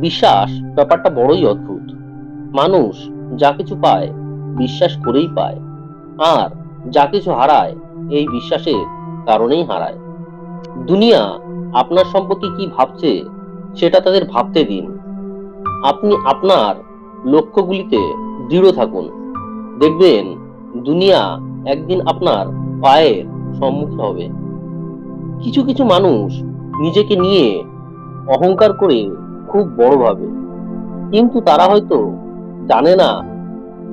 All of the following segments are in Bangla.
বিশ্বাস ব্যাপারটা বড়ই অদ্ভুত। মানুষ যা কিছু পায় বিশ্বাস করেই পায়, আর যা কিছু হারায় এই বিশ্বাসের কারণেই হারায়। দুনিয়া আপনার সম্পর্কে কি ভাবছে সেটা তাদের ভাবতে দিন। আপনি আপনার লক্ষ্যগুলিতে দৃঢ় থাকুন। দেখবেন দুনিয়া একদিন আপনার পায়ের সম্মুখীন হবে। কিছু কিছু মানুষ নিজেকে নিয়ে অহংকার করে খুব বড় ভাবে, কিন্তু তারা হয়তো জানে না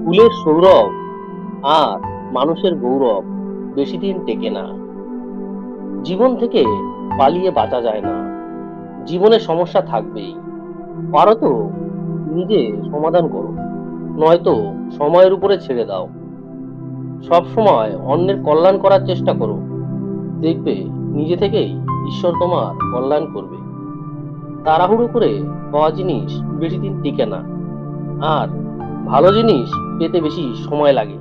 ফুলের সৌরভ আর মানুষের গৌরব বেশি দিন টেকে না। জীবন থেকে পালিয়ে বাঁচা যায় না। জীবনে সমস্যা থাকবেই। পারো তো নিজে সমাধান করো, নয়তো সময়ের উপরে ছেড়ে দাও। সব সময় অন্যের কল্যাণ করার চেষ্টা করো, দেখবে নিজে থেকেই ঈশ্বর তোমার কল্যাণ করবে। তাড়াহুড়ো করে পাওয়া জিনিস বেশি দিন টিকে না, আর ভালো জিনিস পেতে বেশি সময় লাগে।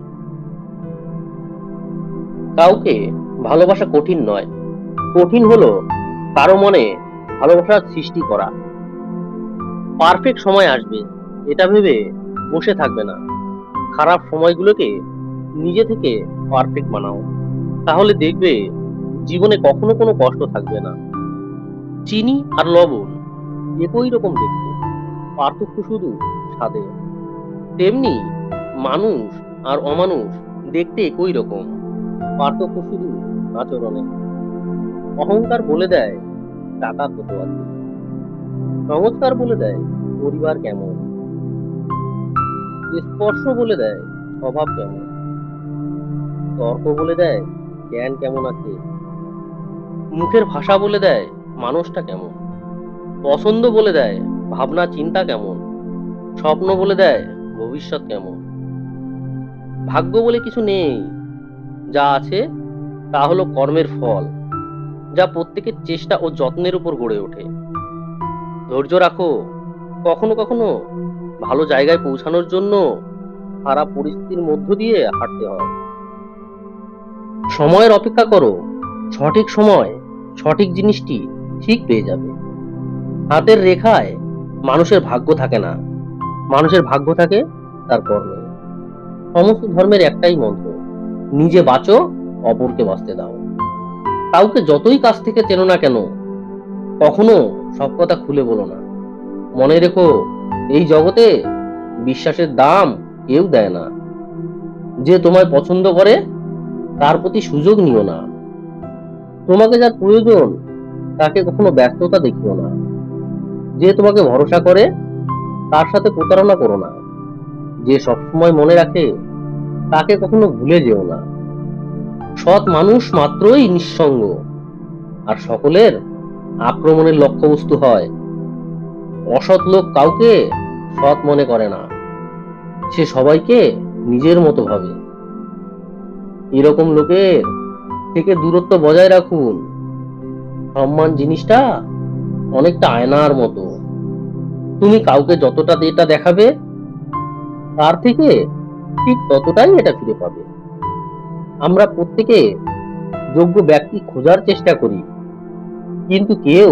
কাউকে ভালোবাসা কঠিন নয়, কঠিন হলো কারো মনে ভালোবাসার সৃষ্টি করা। পারফেক্ট সময় আসবে এটা ভেবে বসে থাকবে না। খারাপ সময়গুলোকে নিজে থেকে পারফেক্ট বানাও, তাহলে দেখবে জীবনে কখনো কোনো কষ্ট থাকবে না। চিনি আর লবণ একই রকম দেখতে, পার্থক্য শুধু স্বাদে। তেমনি মানুষ আর অমানুষ দেখতে একই রকম, পার্থক্য শুধু আচরণে। অহংকার বলে দেয় টাকা কত আছে, সংস্কার বলে দেয় পরিবার কেমন, স্পর্শ বলে দেয় স্বভাব কেমন, তর্ক বলে দেয় জ্ঞান কেমন আছে, মুখের ভাষা বলে দেয় মানুষটা কেমন, পছন্দ বলে দেয় ভাবনা চিন্তা কেমন, স্বপ্ন বলে দেয় ভবিষ্যৎ কেমন। ভাগ্য বলে কিছু নেই, যা আছে তা হলো কর্মের ফল, যা প্রত্যেকের চেষ্টা ও যত্নের উপর গড়ে ওঠে। ধৈর্য রাখো, কখনো কখনো ভালো জায়গায় পৌঁছানোর জন্য খারাপ পরিস্থিতির মধ্য দিয়ে হাঁটতে হয়। সময়ের অপেক্ষা করো, সঠিক সময় সঠিক জিনিসটি ঠিক পেয়ে যাবে। হাতের রেখায় মানুষের ভাগ্য থাকে না, মানুষের ভাগ্য থাকে তার কর্মে। সমস্ত ধর্মের একটাই মন্ত্র, নিজে বাঁচো, অপরকে বাঁচতে দাও। কাউকে যতই কাছ থেকে চেনো না কেন, কখনো সব কথা খুলে বলো না। মনে রেখো, এই জগতে বিশ্বাসের দাম কেউ দেয় না। যে তোমায় পছন্দ করে তার প্রতি সুযোগ নিও না। তোমাকে যার প্রয়োজন তাকে কখনো ব্যস্ততা দেখিও না। যে তোমাকে ভরসা করে তার সাথে প্রতারণা করো না। যে সবসময় মনে রাখে তাকে কখনো ভুলে যেও না। সৎ মানুষ মাত্রই নিঃসঙ্গ, আর সকলের আক্রমণের লক্ষ্যবস্তু হয়। অসৎ লোক কাউকে সৎ মনে করে না, সে সবাইকে নিজের মতো ভাবে। এরকম লোকের থেকে দূরত্ব বজায় রাখুন। সম্মান জিনিসটা অনেকটা আয়নার মতো, তুমি কাউকে যতটা এটা দেখাবে তার থেকে ঠিক ততটাই এটা ফিরে পাবে। আমরা প্রত্যেকে যোগ্য ব্যক্তি খোঁজার চেষ্টা করি, কিন্তু কেউ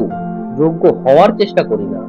যোগ্য হওয়ার চেষ্টা করি না।